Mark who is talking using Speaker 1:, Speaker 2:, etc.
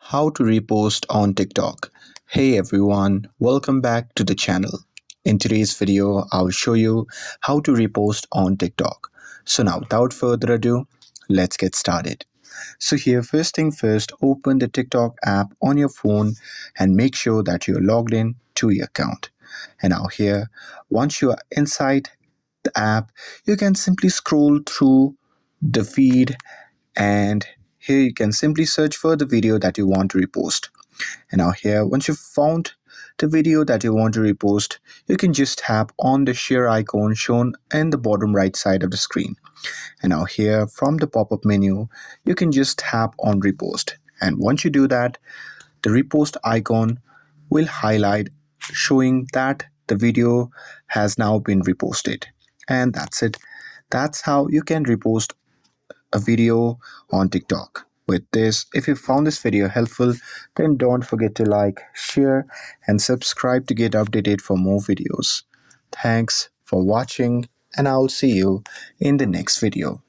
Speaker 1: How to repost on TikTok. Hey everyone, welcome back to the channel. In today's video, I'll show you how to repost on TikTok. So now without further ado, let's get started. So here, first thing first, open the TikTok app on your phone and make sure that you're logged in to your account. And now here, once you are inside the app, you can simply scroll through the feed, and here you can simply search for the video that you want to repost. And now here, once you've found the video that you want to repost, you can just tap on the share icon shown in the bottom right side of the screen. And now here, from the pop-up menu, you can just tap on repost. And once you do that, the repost icon will highlight, showing that the video has now been reposted. And that's it. That's how you can repost a video on TikTok. With this, if you found this video helpful, then don't forget to like, share, and subscribe to get updated for more videos. Thanks for watching, and I'll see you in the next video.